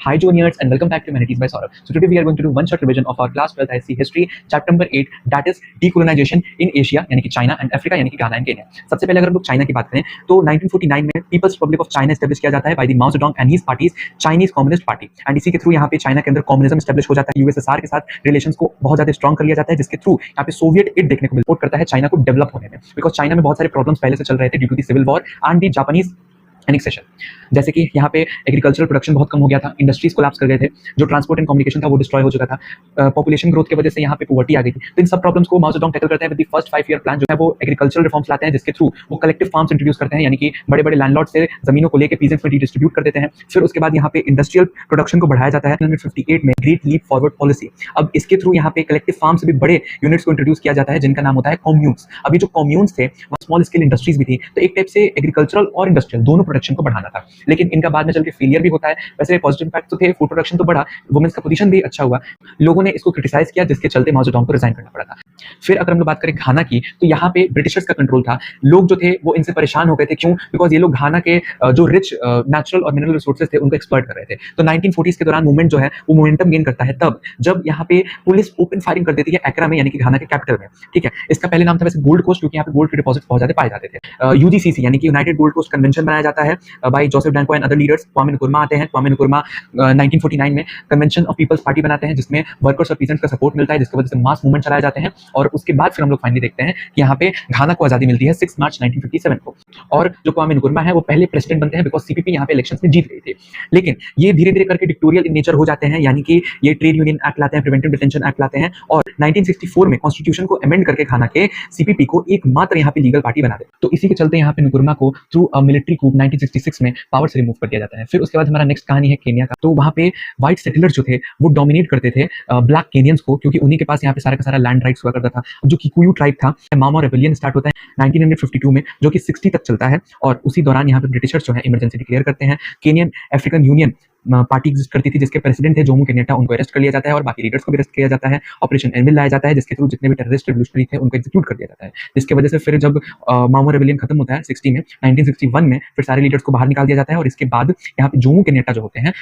Hi juniors and welcome back to Humanities by Saurabh. So today we are going to do one short revision of our class 12th IC history chapter number 8 that is decolonization in Asia यानी कि China and Africa यानी कि गाना and Kenya. सबसे पहले अगर हम लोग चाइना की बात करें तो 1949 में peoples republic of China establish किया जाता है by the Mao Zedong and his parties Chinese communist party and इसी के थ्रू यहाँ पे चाइना के अंदर कम्युनिज्म एस्टेब्लिश हो जाता है। यूएसएसआर के साथ रिलेशंस को बहुत ज्यादा स्ट्रॉन्ग कर लिया जाता है जिसके थ्रू यहाँ पे सोवियत एड देखने को सपोर्ट करता है चाइना को डेवलप होने में बिकॉज चाइना में बहुत सारे प्रॉब्लम्स पहले से चल रहे थे due to the civil war and the Japanese annexation. जैसे कि यहाँ पे एग्रीकल्चरल प्रोडक्शन बहुत कम हो गया था, इंडस्ट्रीज कोलैप्स कर गए थे, जो ट्रांसपोर्ट एंड कम्युनिकेशन था वो डिस्ट्रॉय हो चुका था, पॉपुलेशन ग्रोथ की वजह से यहाँ पे पॉवर्टी आ गई थी। तो इन सब प्रॉब्लम्स को माओ जेडोंग टैकल करते हैं with the first 5 year plan जो है वो एग्रीकल्चरल रिफॉर्म्स लाते हैं जिसके थ्रू वो कलेक्टिव फार्म्स इंट्रोड्यूस करते हैं यानी कि बड़े बड़े लैंडलॉर्ड से जमीनों को लेकर पीजेंट्स में डिस्ट्रीब्यूट कर देते हैं। फिर उसके बाद यहाँ पे इंडस्ट्रियल प्रोडक्शन को बढ़ाया जाता है 1958 में ग्रेट लीप फॉरवर्ड पॉलिसी। अब इसके थ्रू यहाँ पे कलेक्टिव फार्म से भी बड़े यूनिट्स को इंट्रोड्यूस किया जाता है जिनका नाम होता है कॉम्यून्स। अभी जो कॉम्यून्स थे वो स्मॉल स्केल इंडस्ट्रीज भी थी, तो एक टाइप से एग्रीकल्चरल और इंडस्ट्रियल दोनों प्रोडक्शन को बढ़ाना था, लेकिन इनका बाद में चल के फेलियर भी होता है। वैसे पॉजिटिव इम्पैक्ट तो थे, फूड प्रोडक्शन तो बढ़ा, वुमेन्स का पोजीशन भी अच्छा हुआ, लोगों ने इसको क्रिटिसाइज किया जिसके चलते माओ जेडोंग को रिजाइन करना पड़ा था। फिर अगर हम लोग बात करें घाना की तो यहाँ पे ब्रिटिशर्स का कंट्रोल था, लोग जो थे वो इनसे परेशान हो गए थे। क्यों? बिकॉज ये लोग घाना के जो रिच नेचुरल और मिनरल रिसोर्सेज थे उनको एक्सप्लॉइट कर रहे थे। तो 1940s के दौरान मूवमेंट जो है वो मोमेंटम गेन करता है तब जब यहाँ पे पुलिस ओपन फायरिंग कर देती है एकरा में यानी कि घाना के कैपिटल में। ठीक है, इसका पहले नाम था वैसे गोल्ड कोस्ट क्योंकि यहाँ पे गोल्ड के डिपॉजिट बहुत ज्यादा पाए जाते थे। यूजीसीसी यानी कि यूनाइटेड गोल्ड कोस्ट कन्वेंशन बनाया जाता है by Joseph Danquah and other leaders. Kwame Nkrumah आते हैं, क्वामे नक्रुमा 1949 में कन्वेंशन ऑफ पीपल्स पार्टी बनाते हैं जिसमें वर्कर्स और पीसेंट्स का सपोर्ट मिलता है जिसकी वजह से मास मूवमेंट चलाए जाते हैं। और उसके बाद फिर हम लोग फाइनली देखते हैं कि यहाँ पे घाना को आजादी मिलती है 6 मार्च 1957 को। और जो क्वामे नक्रुमा है वो पहले प्रेसिडेंट बनते हैं बिकॉज सीपीपी यहाँ पे इलेक्शंस में जीत गई थी। लेकिन ये धीरे धीरे करके डिक्टोरियल इन नेचर हो जाते हैं यानी कि ये ट्रेड यूनियन एक्ट लाते हैं, प्रिवेंटिव डिटेंशन एक्ट लाते हैं और 1964 में कॉन्स्टिट्यूशन को अमेंड करके घाना के सीपीपी को एकमात्र यहाँ पे लीगल पार्टी बना दे। तो इसी के चलते यहाँ पे नक्रुमा को थ्रू अ मिलिट्री कूप 1966 में पावर से रिमूव कर दिया जाता है। फिर उसके बाद हमारा नेक्स्ट कहानी है केन्या का। तो वहाँ पे व्हाइट सेटलर्स जो थे वो डोमिनेट करते थे ब्लैक केनियंस को क्योंकि उन्हीं के पास यहाँ पे सारा का सारा लैंड राइट्स हुआ करता था। जो किकुयू ट्राइब था, मामा रेबेलियन स्टार्ट होता है 1952 में जो कि 60 तक चलता है और उसी दौरान यहाँ पे ब्रिटिशर्स जो है इमरजेंसी डिक्लेयर करते हैं। Kenyon African union party exist करती थी जिसके प्रेसिडेंट थे जोमो केन्याटा, उनको अरेस्ट कर लिया जाता है और बाकी लीडर्स को भी अरेस्ट किया जाता है। ऑपरेशन एनविल लाया जाता है जिसके थ्रू जितने भी टेररिस्ट रिवोल्यूशनरी थे उनको एग्जीक्यूट कर दिया जाता है, जिसकी वजह से फिर जब माओ रेबेलियन खत्म होता है 60 में 1961 में फिर सारे लीडर्स को बाहर निकाल दिया जाता है और इसके बाद यहाँ पे जोमो केन्याटा जो होते हैं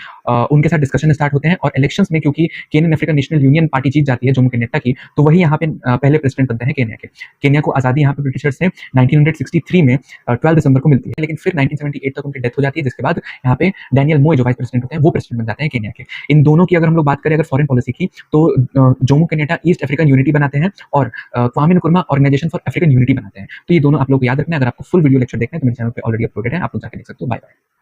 उनके साथ डिस्कशन स्टार्ट होते हैं और इलेक्शंस में क्योंकि Kenyan African National Union party जीत जाती है जोमो केन्याटा की तो वही यहाँ पे पहले प्रेसिडेंट बनते हैं केन्या के। केन्या को आजादी यहाँ पे ब्रिटिशर्स से 1963 में 12 दिसंबर को मिलती है, लेकिन फिर 1978 तक उनकी डेथ हो जाती है जिसके बाद यहाँ पे डैनियल मोय जो वाइस प्रेसिडेंट होते हैं वो प्रेसिडेंट बन जाते हैं केन्या के। इन दोनों की अगर हम लोग बात करें अगर फॉरेन पॉलिसी की तो Jomo Kenyatta East African unity बनाते हैं और Kwame Nkrumah organisation for African unity बनाते हैं। तो ये दोनों आप लोग याद रखना है। अगर आपको फुल वीडियो लेक्चर देखना है तो मेरे चैनल पे ऑलरेडी अपलोडेड है, आप लोग जाकर देख सकते हो। Bye bye.